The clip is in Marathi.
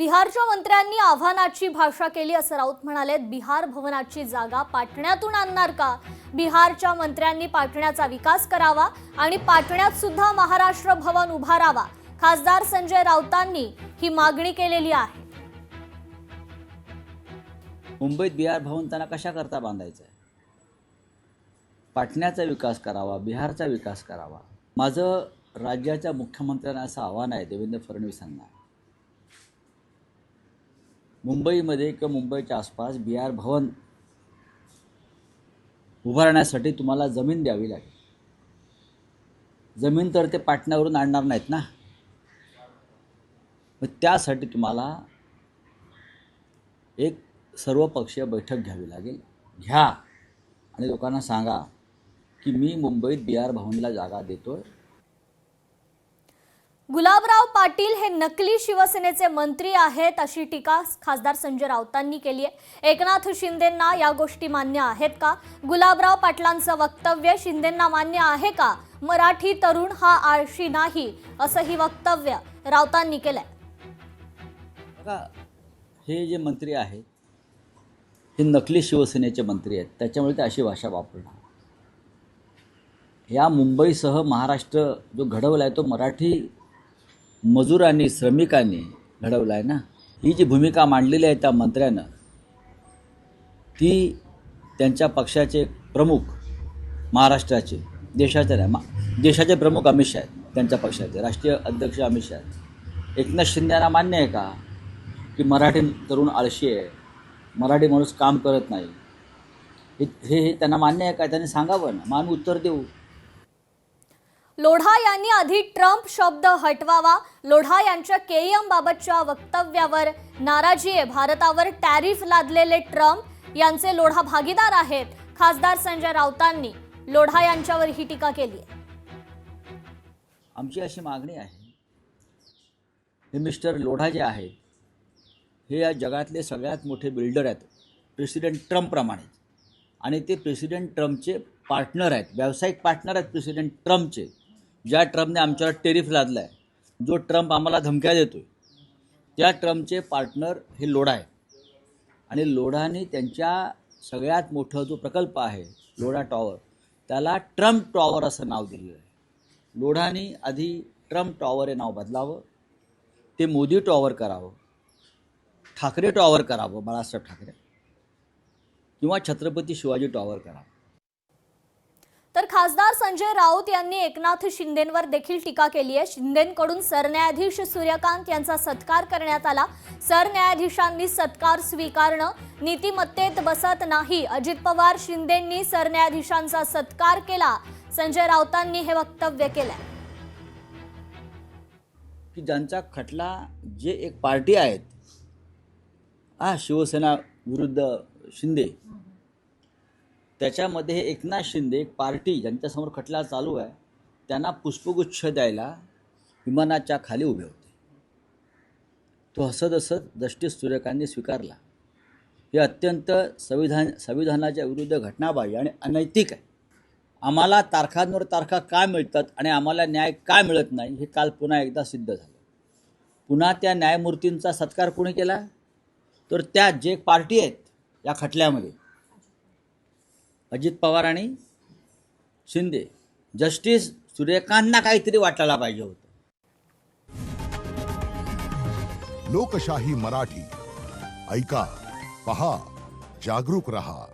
बिहारच्या मंत्र्यांनी आव्हानाची भाषा केली असं राऊत म्हणाले। बिहार भवनाची जागा पाटण्यातून आणणार का? बिहारच्या मंत्र्यांनी पाटण्याचा विकास करावा आणि पाटण्यात सुद्धा महाराष्ट्र भवन उभारावा। खासदार संजय राऊतांनी ही मागणी केलेली आहे। मुंबईत बिहार भवन त्यांना कशा करता बांधायचं आहे? पाटण्याचा विकास करावा, बिहारचा विकास करावा। माझं राज्याच्या मुख्यमंत्र्यांना असं आव्हान आहे देवेंद्र फडणवीसांना, मुंबईमध्ये किंवा मुंबईच्या आसपास बिहार भवन उभारण्यासाठी तुम्हाला जमीन द्यावी लागेल। जमीन तर ते पाटण्यावरून आणणार नाहीत ना, मग त्यासाठी तुम्हाला एक सर्वपक्षीय बैठक घ्यावी लागेल। घ्या आणि लोकांना सांगा की मी मुंबईत बिहार भवनला जागा देतोय। गुलाबराव पाटील हे नकली शिवसेनेचे मंत्री आहेत अशी टीका खासदार संजय राऊतांनी केली आहे। एकनाथ शिंदेंना या गोष्टी मान्य आहेत का? गुलाबराव पाटलांचं वक्तव्य शिंदेंना मान्य आहे का? मराठी तरुण हा आळशी नाही असंही वक्तव्य राऊतांनी केलंय। बघा, हे जे मंत्री आहेत हे नकली शिवसेनेचे मंत्री आहेत, त्याच्यामुळे ते अशी भाषा वापरणार। या मुंबईसह महाराष्ट्र जो घडवला आहे तो मराठी मजुरांनी, श्रमिकांनी घडवला आहे ना। ही जी भूमिका मांडलेली आहे त्या मंत्र्यानं, ती त्यांच्या पक्षाचे प्रमुख महाराष्ट्राचे, देशाचे नाही, देशाचे प्रमुख अमित शहा आहेत, त्यांच्या पक्षाचे राष्ट्रीय अध्यक्ष अमित शहा आहेत। एकनाथ शिंदेंना मान्य आहे का की मराठी तरुण आळशी आहे, मराठी माणूस काम करत नाही? हे त्यांना मान्य आहे का? त्यांनी सांगावं ना, मग आम्ही उत्तर देऊ। लोढा यांनी आधी ट्रम्प शब्द हटवावा। लोढा यांच्या केएम बाबतच्या वक्तव्यावर नाराजी आहे। भारतावर टॅरिफ लादलेले ट्रम्प यांचे लोढा भागीदार आहेत। खासदार संजय राऊतांनी लोढा यांच्यावर ही टीका केली आहे। आमची अशी मागणी आहे, हे मिस्टर लोढा जे आहेत हे या जगातले सगळ्यात मोठे बिल्डर आहेत, प्रेसिडेंट ट्रम्पप्रमाणे, आणि ते प्रेसिडेंट ट्रम्पचे पार्टनर आहेत, व्यावसायिक पार्टनर आहेत प्रेसिडेंट ट्रम्पचे। ज्या ट्रम्पने आमच्यावर टेरिफ लादला आहे, जो ट्रम्प आम्हाला धमक्या देतोय, त्या ट्रम्पचे पार्टनर हे लोढा आहे। आणि लोढाने त्यांच्या सगळ्यात मोठा जो प्रकल्प आहे लोढा टॉवर, त्याला ट्रम्प टॉवर असं नाव दिलेलं आहे। लोढाने आधी ट्रम्प टॉवर हे नाव बदलावं, ते मोदी टॉवर करावं, ठाकरे टॉवर करावं, बाळासाहेब ठाकरे, किंवा छत्रपती शिवाजी टॉवर करावं। तर खासदार संजय राऊत यांनी एकनाथ शिंदेंवर देखील टीका केली आहे। शिंदेंकडून सरन्यायाधीश सूर्यकांत यांचा सत्कार करण्यात आला। सरन्यायाधीशांनी सत्कार स्वीकारणं नीतिमत्तेत बसत नाही। अजित पवार शिंदेंनी सरन्यायाधीशांचा सत्कार केला। संजय राऊतांनी हे वक्तव्य केलंय की ज्यांचा खटला, जे एक पार्टी आहेत, शिवसेना विरुद्ध शिंदे, त्याच्यामध्ये एकनाथ शिंदे एक पार्टी ज्यांच्यासमोर खटला चालू आहे, त्यांना पुष्पगुच्छ द्यायला विमानाच्या खाली उभे होते। तो हसत हसत जस्टिस सूर्यकांतने स्वीकारला। हे अत्यंत संविधानाच्या विरुद्ध घटनाबाह्य आणि अनैतिक आहे। आम्हाला तारखांवर तारखा का मिळतात आणि आम्हाला न्याय का मिळत नाही हे काल पुन्हा एकदा सिद्ध झालं। पुन्हा त्या न्यायमूर्तींचा सत्कार कोणी केला? तर त्या जे पार्टी आहेत या खटल्यामध्ये, अजित पवार आणि शिंदे। जस्टिस सूर्यकांतना काहीतरी वाटायला पाहिजे होतं। लोकशाही मराठी ऐका, पहा, जागरूक रहा।